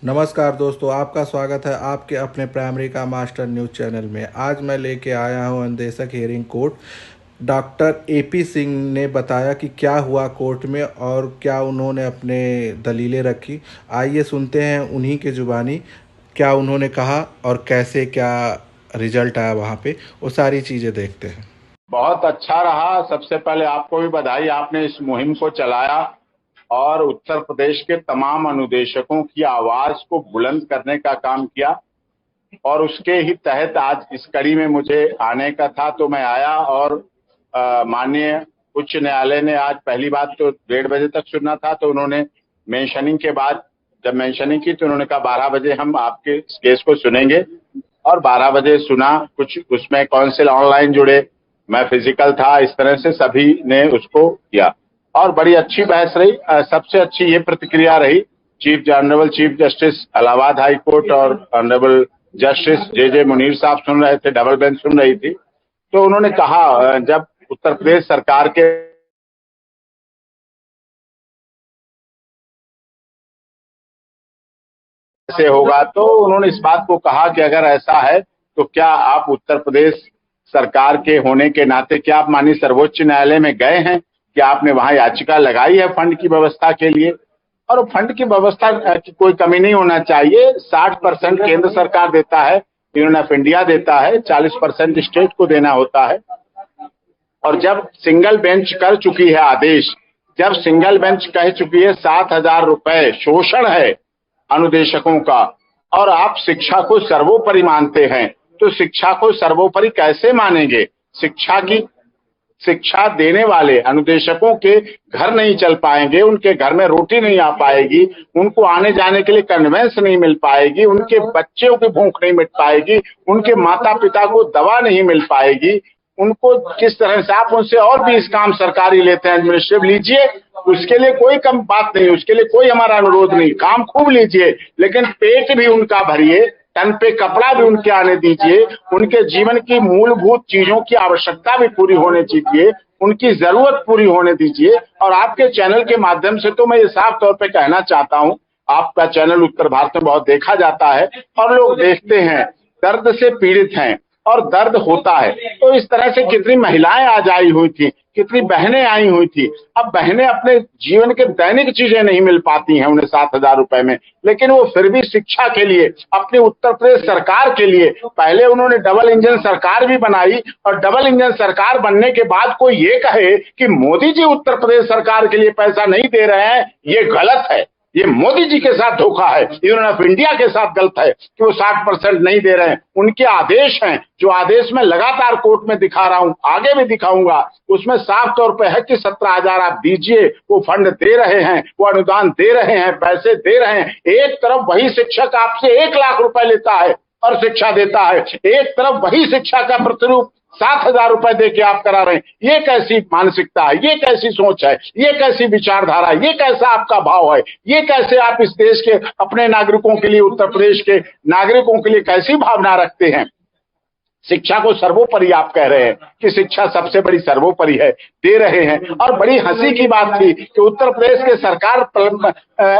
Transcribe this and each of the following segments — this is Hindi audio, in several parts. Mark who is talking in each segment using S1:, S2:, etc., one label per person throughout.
S1: नमस्कार दोस्तों, आपका स्वागत है आपके अपने प्राइमरी का मास्टर न्यूज़ चैनल में। आज मैं लेके आया हूं अंदेशक hearing court. Doctor AP Singh ने बताया कि क्या हुआ कोर्ट में और क्या उन्होंने अपने दलीलें रखी। आइए सुनते हैं उन्हीं के जुबानी क्या उन्होंने कहा और कैसे क्या रिजल्ट आया वहाँ पे, वो सारी चीज़ें देखते हैं।
S2: बहुत अच्छा रहा। सबसे पहले आपको भी बधाई, आपने इस मुहिम को चलाया और उत्तर प्रदेश के तमाम अनुदेशकों की आवाज को बुलंद करने का काम किया। और उसके ही तहत आज इस कड़ी में मुझे आने का था तो मैं आया। और माननीय उच्च न्यायालय ने आज पहली बात तो 1:30 बजे तक सुनना था, तो उन्होंने मेंशनिंग के बाद जब मेंशनिंग की तो उन्होंने कहा 12 बजे हम आपके इस केस को सुनेंगे। और 12 बजे सुना। कुछ उसमें काउंसिल ऑनलाइन जुड़े, मैं फिजिकल था, इस तरह से सभी ने उसको किया और बड़ी अच्छी बहस रही। सबसे अच्छी ये प्रतिक्रिया रही honourable chief justice Allahabad high court और ऑनरेबल जस्टिस जे मुनीर साहब सुन रहे थे, डबल बेंच सुन रही थी। तो उन्होंने कहा जब उत्तर प्रदेश सरकार के से होगा, तो उन्होंने इस बात को कहा कि अगर ऐसा है तो क्या आप उत्तर प्रदेश सरकार के होने के नाते क्या आप माननीय सर्वोच्च न्यायालय में गए हैं? क्या आपने वहां याचिका लगाई है फंड की व्यवस्था के लिए? और फंड की व्यवस्था की कोई कमी नहीं होना चाहिए। 60% केंद्र सरकार देता है, यूनियन ऑफ इंडिया देता है, 40% स्टेट को देना होता है। और जब सिंगल बेंच कर चुकी है आदेश, जब सिंगल बेंच कह चुकी है 7,000 रुपए शोषण है अनुदेशकों का, और आप शिक्षा को सर्वोपरि मानते हैं, तो शिक्षा को सर्वोपरि कैसे मानेंगे? शिक्षा देने वाले अनुदेशकों के घर नहीं चल पाएंगे, उनके घर में रोटी नहीं आ पाएगी, उनको आने जाने के लिए कन्वेंस नहीं मिल पाएगी, उनके बच्चों की भूख नहीं मिट पाएगी, उनके माता पिता को दवा नहीं मिल पाएगी। उनको किस तरह से आप उनसे और भी इस काम सरकारी लेते हैं, एडमिनिस्ट्रेटिव लीजिए, उसके लिए कोई कम बात नहीं, उसके लिए कोई हमारा अनुरोध नहीं, काम खूब लीजिए, लेकिन पेट भी उनका भरिए, तन पे कपड़ा भी उनके आने दीजिए, उनके जीवन की मूलभूत चीजों की आवश्यकता भी पूरी होने दीजिए, उनकी जरूरत पूरी होने दीजिए। और आपके चैनल के माध्यम से तो मैं ये साफ तौर पे कहना चाहता हूं, आपका चैनल उत्तर भारत में बहुत देखा जाता है और लोग देखते हैं, दर्द से पीड़ित हैं और दर्द होता है। तो इस तरह से कितनी महिलाएं आज आई हुई थी, कितनी बहनें आई हुई थी। अब बहनें अपने जीवन के दैनिक चीजें नहीं मिल पाती हैं उन्हें 7,000 रुपए में, लेकिन वो फिर भी शिक्षा के लिए, अपनी उत्तर प्रदेश सरकार के लिए, पहले उन्होंने डबल इंजन सरकार भी बनाई और डबल इंजन सरकार बनने के बाद कोई ये कहे कि मोदी जी उत्तर प्रदेश सरकार के लिए पैसा नहीं दे रहे हैं, ये गलत है। ये मोदी जी के साथ धोखा है, यूनियन ऑफ इंडिया के साथ गलत है कि वो 60% नहीं दे रहे हैं। उनके आदेश हैं, जो आदेश में लगातार कोर्ट में दिखा रहा हूं, आगे भी दिखाऊंगा, उसमें साफ तौर पे है कि 17,000 आप दीजिए, वो फंड दे रहे हैं, वो अनुदान दे रहे हैं, पैसे दे रहे हैं। एक तरफ वही शिक्षक आपसे 1,00,000 रुपए लेता है और शिक्षा देता है, एक तरफ वही शिक्षा का प्रतिरूप 7,000 रुपए दे के आप करा रहे हैं। ये कैसी मानसिकता है, ये कैसी सोच है, ये कैसी विचारधारा है, ये कैसा आपका भाव है, ये कैसे आप इस देश के अपने नागरिकों के लिए, उत्तर प्रदेश के नागरिकों के लिए कैसी भावना रखते हैं? शिक्षा को सर्वोपरि आप कह रहे हैं कि शिक्षा सबसे बड़ी सर्वोपरि है, दे रहे हैं। और बड़ी हंसी की बात थी कि उत्तर प्रदेश के सरकार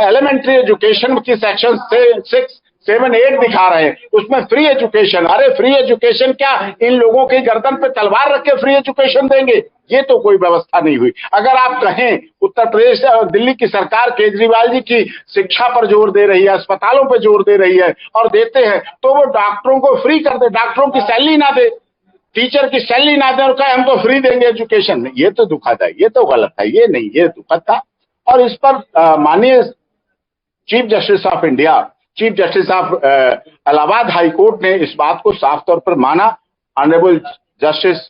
S2: एलिमेंट्री एजुकेशन की सेक्शन 6, 7, 8 दिखा रहे हैं, उसमें फ्री एजुकेशन। अरे फ्री एजुकेशन क्या, इन लोगों की गर्दन पे तलवार रख के फ्री एजुकेशन देंगे? ये तो कोई व्यवस्था नहीं हुई। अगर आप कहें उत्तर प्रदेश और दिल्ली की सरकार केजरीवाल जी की शिक्षा पर जोर दे रही है, अस्पतालों पर जोर दे रही है और देते हैं, तो वो डॉक्टरों को फ्री कर दे, डॉक्टरों की सैलरी ना दे, टीचर की सैलरी ना दे और कहे हम तो फ्री देंगे एजुकेशन। ये तो दुखद है, ये तो गलत है, ये नहीं, ये दुखद था। और इस पर माननीय chief justice of India, chief justice of Allahabad high court ने इस बात को साफ तौर पर माना। ऑनरेबल जस्टिस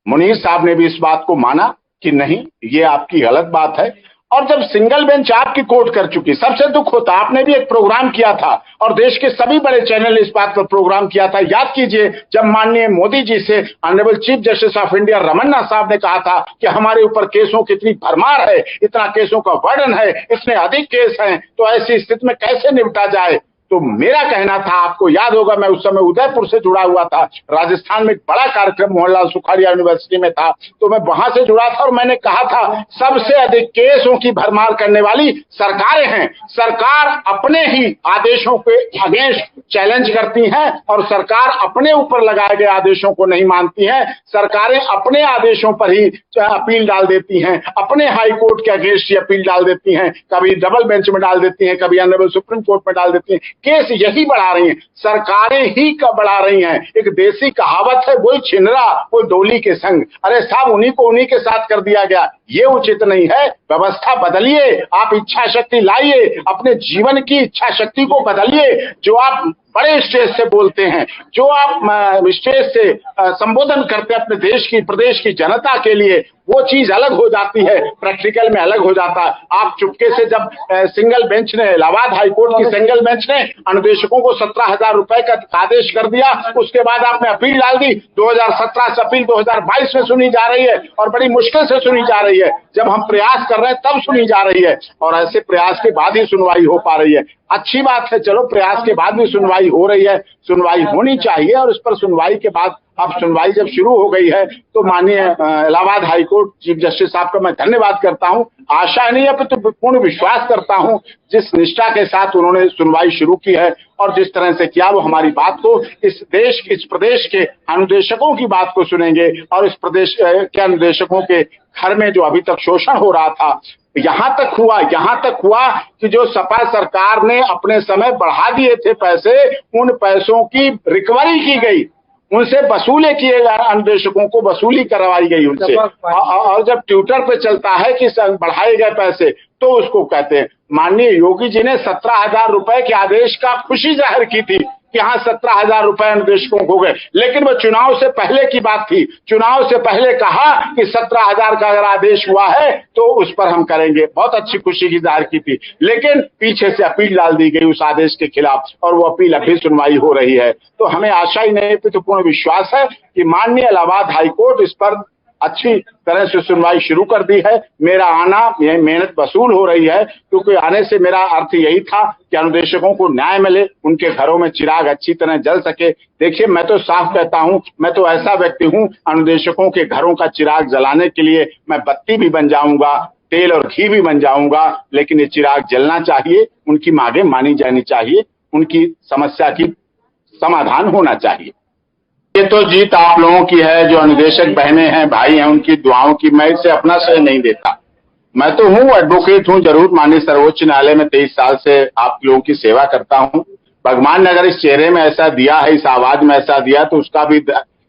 S2: मुनीर साहब ने भी इस बात को माना कि नहीं, ये आपकी गलत बात है। और जब सिंगल बेंच आपकी कोर्ट कर चुकी, सबसे दुख होता, आपने भी एक प्रोग्राम किया था और देश के सभी बड़े चैनल इस बात पर प्रोग्राम किया था, याद कीजिए, जब माननीय मोदी जी से honourable chief justice of India Ramanna साहब ने कहा था कि हमारे ऊपर केसों की इतनी भरमार है, इतना केसों का वर्णन है, इतने अधिक केस हैं, तो ऐसी स्थिति में कैसे निपटा जाए? तो मेरा कहना था, आपको याद होगा मैं उस समय उदयपुर से जुड़ा हुआ था, राजस्थान में एक बड़ा कार्यक्रम मोहनलाल सुखाड़िया यूनिवर्सिटी में था, तो मैं वहां से जुड़ा था और मैंने कहा था सबसे अधिक केसों की भरमार करने वाली सरकारें हैं। सरकार अपने ही आदेशों के अगेंस्ट चैलेंज करती हैं और सरकार अपने ऊपर लगाए गए आदेशों को नहीं मानती है। सरकारें अपने आदेशों पर ही अपील डाल देती हैं, अपने हाई कोर्ट के अगेंस्ट ही अपील डाल देती हैं, कभी डबल बेंच में डाल देती हैं, कभी ऑनरेबल सुप्रीम कोर्ट में डाल देती हैं। केस यही बढ़ा रही हैं, सरकारें ही का बढ़ा रही हैं। एक देसी कहावत है, वही छिनरा वो डोली के संग। अरे साहब, उन्हीं को उन्हीं के साथ कर दिया गया, ये उचित नहीं है। व्यवस्था बदलिए, आप इच्छा शक्ति लाइए, अपने जीवन की इच्छा शक्ति को बदलिए। जो आप बड़े स्टेज से बोलते हैं, जो आप स्टेज से संबोधन करते हैं अपने देश की प्रदेश की जनता के लिए, वो चीज अलग हो जाती है, प्रैक्टिकल में अलग हो जाता है। आप चुपके से जब सिंगल बेंच ने, इलाहाबाद हाईकोर्ट की सिंगल बेंच ने अनुदेशकों को 17,000 रुपए का आदेश कर दिया, उसके बाद आपने अपील डाल दी। 2017 से अपील 2022 में सुनी जा रही है और बड़ी मुश्किल से सुनी जा रही है। जब हम प्रयास कर रहे हैं तब सुनी जा रही है और ऐसे प्रयास के बाद ही सुनवाई हो पा रही है। अच्छी बात है, चलो प्रयास के बाद भी सुनवाई हो रही है, सुनवाई होनी चाहिए। और इस पर सुनवाई के बाद अब सुनवाई जब शुरू हो गई है तो माननीय इलाहाबाद हाईकोर्ट चीफ जस्टिस साहब का मैं धन्यवाद करता हूं। आशा नहीं है तो पूर्ण विश्वास करता हूं, जिस निष्ठा के साथ उन्होंने सुनवाई शुरू की है और जिस तरह से किया, वो हमारी बात को, इस प्रदेश के अनुदेशकों की बात को सुनेंगे और इस प्रदेश के अनुदेशकों के घर में जो अभी तक शोषण हो रहा था, यहां तक हुआ कि जो सपा सरकार ने अपने समय बढ़ा दिए थे पैसे, उन पैसों की रिकवरी की गई, उनसे वसूले किए गए, अनुदेशकों को वसूली करवाई गई उनसे। और जब ट्विटर पे चलता है कि बढ़ाए गए पैसे, तो उसको कहते हैं। माननीय योगी जी ने 17,000 रुपए के आदेश का खुशी जाहिर की थी कि हाँ 17,000 रुपए अनुदेशकों को गए, लेकिन वो चुनाव से पहले की बात थी। चुनाव से पहले कहा कि 17,000 का अगर आदेश हुआ है तो उस पर हम करेंगे, बहुत अच्छी खुशी की जाहिर की थी, लेकिन पीछे से अपील डाल दी गई उस आदेश के खिलाफ और वो अपील अभी सुनवाई हो रही है। तो हमें आशा ही नहीं तो पूर्ण विश्वास है कि माननीय इलाहाबाद हाईकोर्ट इस पर अच्छी तरह से सुनवाई शुरू कर दी है। मेरा आना, यह मेहनत वसूल हो रही है, क्योंकि आने से मेरा अर्थ यही था कि अनुदेशकों को न्याय मिले, उनके घरों में चिराग अच्छी तरह जल सके। देखिए, मैं तो साफ कहता हूं, मैं तो ऐसा व्यक्ति हूं, अनुदेशकों के घरों का चिराग जलाने के लिए मैं बत्ती भी बन जाऊंगा, तेल और घी भी बन जाऊंगा, लेकिन ये चिराग जलना चाहिए, उनकी मांगे मानी जानी चाहिए, उनकी समस्या की समाधान होना चाहिए। ये तो जीत आप लोगों की है, जो अनुदेशक बहनें हैं, भाई हैं, उनकी दुआओं की। मैं इसे अपना श्रेय नहीं देता। मैं तो हूँ, एडवोकेट हूँ जरूर, माननीय सर्वोच्च न्यायालय में 23 साल से आप लोगों की सेवा करता हूँ। भगवान ने अगर इस चेहरे में ऐसा दिया है, इस आवाज में ऐसा दिया, तो उसका भी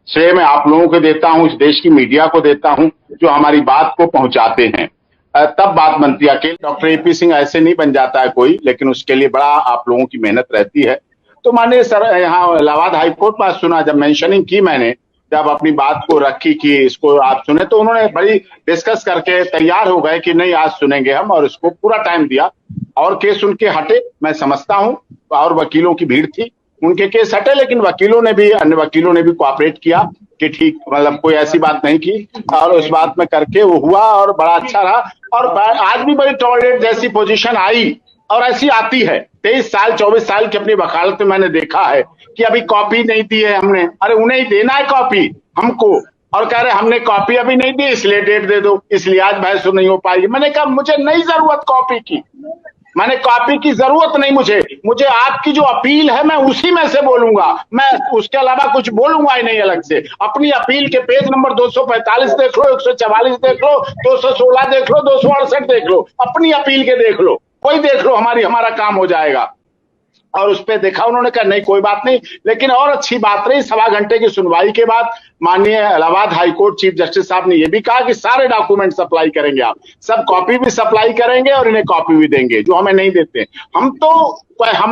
S2: श्रेय मैं आप लोगों को देता हूँ, इस देश की मीडिया को देता हूँ, जो हमारी बात को पहुंचाते हैं। तब बात बनती है। अकेले डॉक्टर AP सिंह ऐसे नहीं बन जाता है कोई, लेकिन उसके लिए बड़ा आप लोगों की मेहनत रहती है। तो माननीय सर, यहाँ इलाहाबाद हाईकोर्ट में सुना, जब मेंशनिंग की मैंने, जब अपनी बात को रखी कि इसको आप सुने, तो उन्होंने बड़ी डिस्कस करके तैयार हो गए कि नहीं आज सुनेंगे हम, और इसको पूरा टाइम दिया और केस उनके हटे। मैं समझता हूँ, और वकीलों की भीड़ थी, उनके केस हटे, लेकिन वकीलों ने भी, अन्य वकीलों ने भी कोऑपरेट किया कि ठीक, मतलब कोई ऐसी बात नहीं की, और उस बात में करके वो हुआ और बड़ा अच्छा रहा। और आज भी बड़ी टॉलरेट जैसी पोजीशन आई और ऐसी आती है। 23 साल 24 साल की अपनी वकालत में मैंने देखा है कि अभी कॉपी नहीं दी है हमने। अरे उन्हें ही देना है कॉपी हमको, और कह रहे हमने कॉपी अभी नहीं दी, इसलिए डेट दे दो, इसलिए आज बहस नहीं हो पाएगी। मैंने कहा मुझे नहीं जरूरत कॉपी की, मैंने कॉपी की जरूरत नहीं, मुझे आपकी जो अपील है मैं उसी में से बोलूंगा, मैं उसके अलावा कुछ बोलूंगा ही नहीं अलग से। अपनी अपील के पेज नंबर 245 देख लो, 144 देख लो, 216 देख लो, 268 देख लो, अपनी अपील के देख लो, कोई देख लो, हमारा काम हो जाएगा। और उस पर देखा, उन्होंने कहा नहीं कोई बात नहीं। लेकिन और अच्छी बात रही, 1.25 घंटे की सुनवाई के बाद माननीय इलाहाबाद हाईकोर्ट चीफ जस्टिस साहब ने यह भी कहा कि सारे डॉक्यूमेंट सप्लाई करेंगे, आप सब कॉपी भी सप्लाई करेंगे और इन्हें कॉपी भी देंगे, जो हमें नहीं देते। हम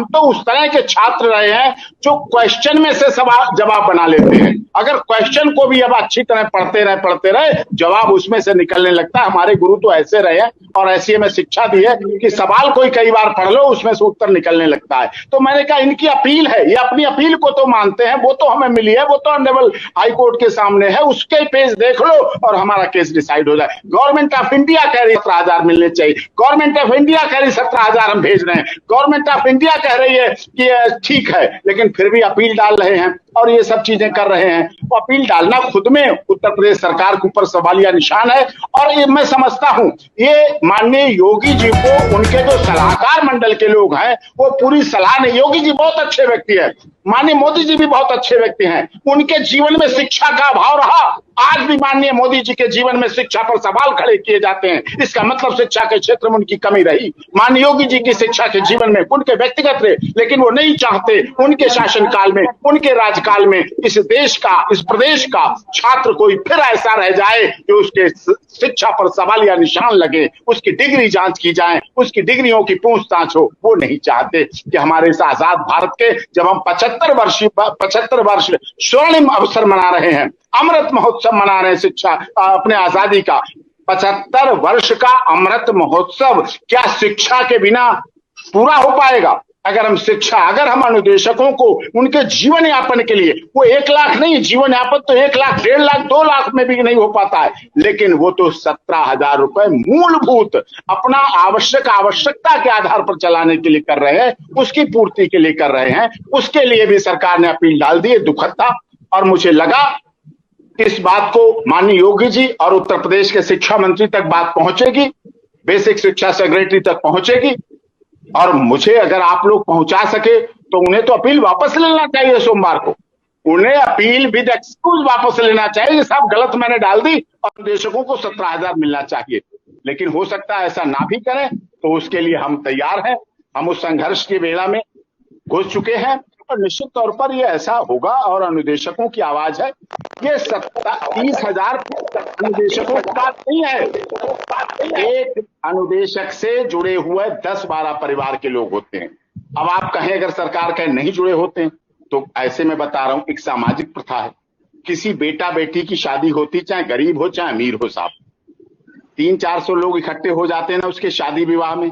S2: तो उस तरह के छात्र रहे हैं जो क्वेश्चन में से सवाल जवाब बना लेते हैं। अगर क्वेश्चन को भी अब अच्छी तरह पढ़ते रहे जवाब उसमें से निकलने लगता है। हमारे गुरु तो ऐसे रहे हैं और ऐसी हमें शिक्षा दी है कि सवाल कोई कई बार पढ़ लो उसमें से उत्तर निकलने लगता है। तो मैंने कहा इनकी अपील है, ये अपनी अपील को तो मानते हैं, वो तो हमें मिली है, वो तो ऑनरेबल हाई कोर्ट के सामने है, उसके पेज देख लो और हमारा केस डिसाइड हो जाए। गवर्नमेंट ऑफ इंडिया कह रही 17,000 मिलने चाहिए, गवर्नमेंट ऑफ इंडिया कह रही 17,000 हम भेज रहे हैं, गवर्नमेंट ऑफ इंडिया कह रही है कि ठीक है, लेकिन फिर भी अपील डाल रहे हैं और ये सब चीजें कर रहे हैं। तो अपील डालना खुद में उत्तर प्रदेश सरकार के ऊपर सवालिया निशान है। और ये मैं समझता हूं ये माननीय योगी जी को उनके जो सलाहकार मंडल के लोग हैं वो पूरी सलाह नहीं, योगी जी बहुत अच्छे व्यक्ति है, माननीय मोदी जी भी बहुत अच्छे व्यक्ति हैं, उनके जीवन में शिक्षा का अभाव रहा। आज भी माननीय मोदी जी के जीवन में शिक्षा पर सवाल खड़े किए जाते हैं, इसका मतलब शिक्षा के क्षेत्र में उनकी कमी रही। माननीय योगी जी की शिक्षा के जीवन में उनके व्यक्तिगत रहे, लेकिन वो नहीं चाहते उनके शासनकाल में, उनके राजकाल में इस देश का, इस प्रदेश का छात्र कोई फिर ऐसा रह जाए कि उसके शिक्षा पर सवालिया निशान लगे, उसकी डिग्री जांच की जाए, उसकी डिग्रियों की पूछताछ हो। वो नहीं चाहते कि हमारे इस आजाद भारत के जब हम 75 वर्ष स्वर्णिम अवसर मना रहे हैं, अमृत महोत्सव मना रहे हैं शिक्षा अपने आजादी का, 75 वर्ष का अमृत महोत्सव क्या शिक्षा के बिना पूरा हो पाएगा? अगर हम अनुदेशकों को उनके जीवन यापन के लिए, वो 1 लाख नहीं, जीवन यापन तो 1 लाख, 1.5 लाख, 2 लाख में भी नहीं हो पाता है, लेकिन वो तो 17,000 रुपए मूलभूत अपना आवश्यकता के आधार पर चलाने के लिए कर रहे हैं, उसकी पूर्ति के लिए कर रहे हैं। उसके लिए भी सरकार ने अपील डाल दी है, दुखद था। और मुझे लगा इस बात को माननीय योगी जी और उत्तर प्रदेश के शिक्षा मंत्री तक बात पहुंचेगी, बेसिक शिक्षा सेक्रेटरी तक पहुंचेगी, और मुझे अगर आप लोग पहुंचा सके तो उन्हें तो अपील वापस लेना चाहिए सोमवार को, उन्हें अपील विद एक्सक्यूज वापस लेना चाहिए, साहब गलत मैंने डाल दी और निदेशकों को 17,000 मिलना चाहिए। लेकिन हो सकता है ऐसा ना भी करें, तो उसके लिए हम तैयार हैं, हम उस संघर्ष की बेड़ा में घुस चुके हैं और निश्चित तौर पर यह ऐसा होगा। और अनुदेशकों की आवाज है, ये 30,000 अनुदेशकों की बात नहीं है, एक अनुदेशक से जुड़े हुए 10-12 परिवार के लोग होते हैं। अब आप कहें अगर सरकार कहे नहीं जुड़े होते हैं, तो ऐसे में बता रहा हूं एक सामाजिक प्रथा है, किसी बेटा बेटी की शादी होती, चाहे गरीब हो चाहे अमीर हो साहब, 300-400 लोग इकट्ठे हो जाते हैं ना उसके शादी विवाह में,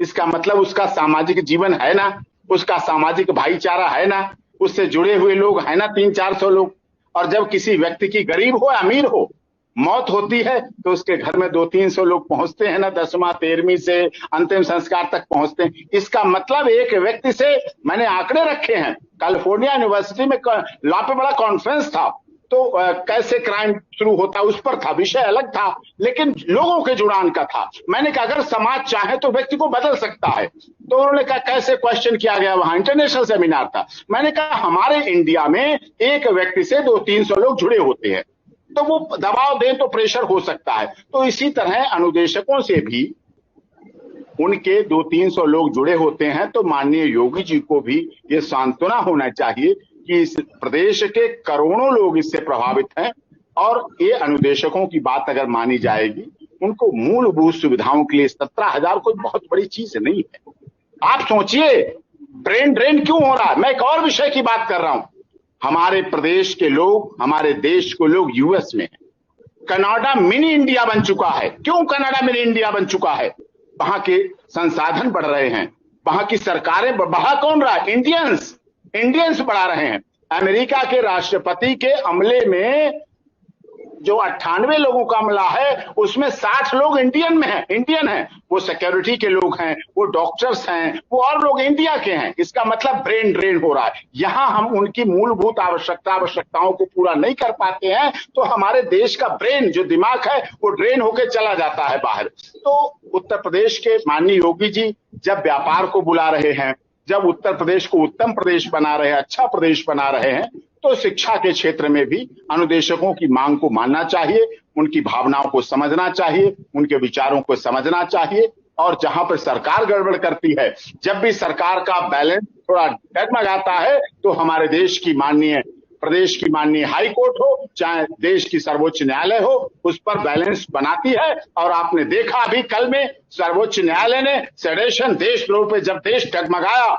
S2: इसका मतलब उसका सामाजिक जीवन है ना, उसका सामाजिक भाईचारा है ना, उससे जुड़े हुए लोग है ना 300-400 लोग। और जब किसी व्यक्ति की गरीब हो अमीर हो मौत होती है तो उसके घर में 200-300 लोग पहुंचते हैं ना, 10वां 13वीं से अंतिम संस्कार तक पहुंचते हैं। इसका मतलब एक व्यक्ति से, मैंने आंकड़े रखे हैं, कैलिफोर्निया यूनिवर्सिटी में लॉ पे बड़ा कॉन्फ्रेंस था, तो कैसे क्राइम शुरू होता उस पर था, विषय अलग था, लेकिन लोगों के जुड़ान का था। मैंने कहा अगर समाज चाहे तो व्यक्ति को बदल सकता है, तो उन्होंने कहा कैसे, क्वेश्चन किया गया, वहां इंटरनेशनल सेमिनार था। मैंने कहा हमारे इंडिया में एक व्यक्ति से 200-300 लोग जुड़े होते हैं, तो वो दबाव दें तो प्रेशर हो सकता है। तो इसी तरह अनुदेशकों से भी उनके 200-300 लोग जुड़े होते हैं, तो माननीय योगी जी को भी ये सांत्वना होना चाहिए कि इस प्रदेश के करोड़ों लोग इससे प्रभावित हैं, और ये अनुदेशकों की बात अगर मानी जाएगी, उनको मूलभूत सुविधाओं के लिए 17,000 कोई बहुत बड़ी चीज नहीं है। आप सोचिए ब्रेन ड्रेन क्यों हो रहा है। मैं एक और विषय की बात कर रहा हूं, हमारे प्रदेश के लोग, हमारे देश को लोग यूएस में हैं, कनाडा मिनी इंडिया बन चुका है। क्यों कनाडा मिनी इंडिया बन चुका है? वहां के संसाधन बढ़ रहे हैं, वहां की सरकारें, बढ़ा कौन रहा है? इंडियंस बढ़ा रहे हैं। अमेरिका के राष्ट्रपति के अमले में जो 98 लोगों का अमला है, उसमें 60 लोग इंडियन हैं। वो सिक्योरिटी के लोग हैं, वो डॉक्टर्स हैं, वो और लोग इंडिया के हैं। इसका मतलब ब्रेन ड्रेन हो रहा है। यहां हम उनकी मूलभूत आवश्यकताओं को पूरा नहीं कर पाते हैं, तो हमारे देश का ब्रेन, जो दिमाग है, वो ड्रेन होकर चला जाता है बाहर। तो उत्तर प्रदेश के माननीय योगी जी जब व्यापार को बुला रहे हैं, जब उत्तर प्रदेश को उत्तम प्रदेश बना रहे हैं, अच्छा प्रदेश बना रहे हैं, तो शिक्षा के क्षेत्र में भी अनुदेशकों की मांग को मानना चाहिए, उनकी भावनाओं को समझना चाहिए, उनके विचारों को समझना चाहिए। और जहां पर सरकार गड़बड़ करती है, जब भी सरकार का बैलेंस थोड़ा डगमगाता है, तो हमारे प्रदेश की माननीय हाई कोर्ट हो चाहे देश की सर्वोच्च न्यायालय हो, उस पर बैलेंस बनाती है। और आपने देखा अभी कल में सर्वोच्च न्यायालय ने सेडेशन, देशद्रोह पे जब देश डगमगाया,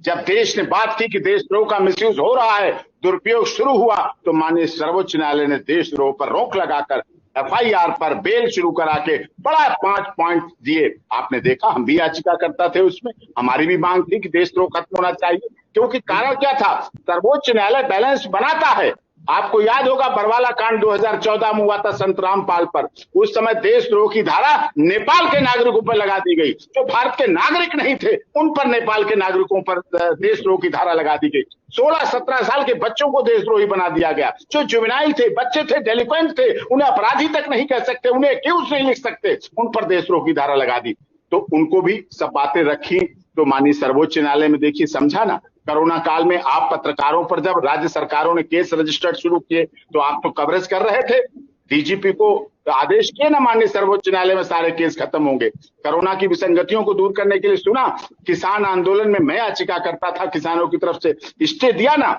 S2: जब देश ने बात की कि देशद्रोह का मिसयूज हो रहा है, दुरुपयोग शुरू हुआ तो माननीय सर्वोच्च न्यायालय ने देशद्रोह पर रोक लगाकर एफआईआर पर बेल शुरू करा के बड़ा 5 पॉइंट दिए। आपने देखा, हम भी याचिका करता थे, उसमें हमारी भी मांग थी कि देशद्रोह खत्म होना चाहिए, क्योंकि कारण क्या था, सर्वोच्च न्यायालय बैलेंस बनाता है। आपको याद होगा बरवाला कांड 2014 में हुआ था संत रामपाल पर। उस समय देशद्रोह की धारा नेपाल के नागरिकों पर लगा दी गई। जो भारत के नागरिक नहीं थे उन पर नेपाल के नागरिकों पर देशद्रोह की धारा लगा दी गई। 16-17 साल के बच्चों को देशद्रोही बना दिया गया। जो जुवेनाइल थे, बच्चे थे, डेलिक्वेंट थे, उन्हें अपराधी तक नहीं कह सकते, उन्हें एक्यूज नहीं लिख सकते, उन पर देशद्रोह की धारा लगा दी। तो उनको भी सब बातें रखी तो माननीय सर्वोच्च न्यायालय में देखिए समझा ना। कोरोना काल में आप पत्रकारों पर जब राज्य सरकारों ने केस रजिस्टर्ड शुरू किए तो आप तो कवरेज कर रहे थे, डीजीपी को आदेश किए ना माननीय सर्वोच्च न्यायालय में सारे केस खत्म होंगे। कोरोना की विसंगतियों को दूर करने के लिए सुना, किसान आंदोलन में मैं याचिका करता था, किसानों की तरफ से स्टे दिया ना।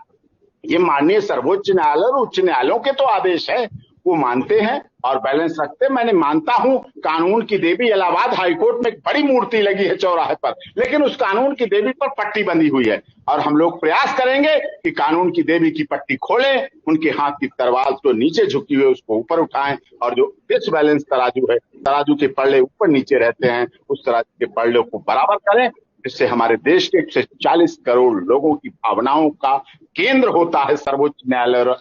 S2: ये माननीय सर्वोच्च न्यायालय और उच्च न्यायालयों के तो आदेश है, वो मानते हैं और बैलेंस रखते हैं। मैंने मानता हूं कानून की देवी इलाहाबाद हाईकोर्ट में एक बड़ी मूर्ति लगी है चौराहे पर, लेकिन उस कानून की देवी पर पट्टी बंधी हुई है और हम लोग प्रयास करेंगे कि कानून की देवी की पट्टी खोलें, उनके हाथ की तलवार जो नीचे झुकी हुई है उसको ऊपर उठाएं और जो डिसबैलेंस तराजू है, तराजू के पल्ले ऊपर नीचे रहते हैं, उस तराजू के पल्ले को बराबर करें, जिससे हमारे देश के 140 करोड़ लोगों की भावनाओं का केंद्र होता है सर्वोच्च न्यायालय और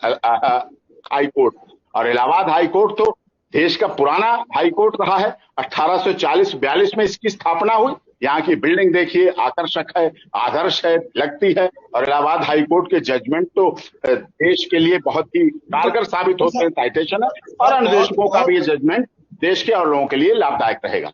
S2: हाईकोर्ट। और इलाहाबाद हाईकोर्ट तो देश का पुराना हाईकोर्ट रहा है। 1840-42 में इसकी स्थापना हुई। यहाँ की बिल्डिंग देखिए, आकर्षक है, आदर्श है, लगती है। और इलाहाबाद हाईकोर्ट के जजमेंट तो देश के लिए बहुत ही कारगर साबित होते हैं, साइटेशन है, और अन्य देशों का भी ये जजमेंट देश के और लोगों के लिए लाभदायक रहेगा।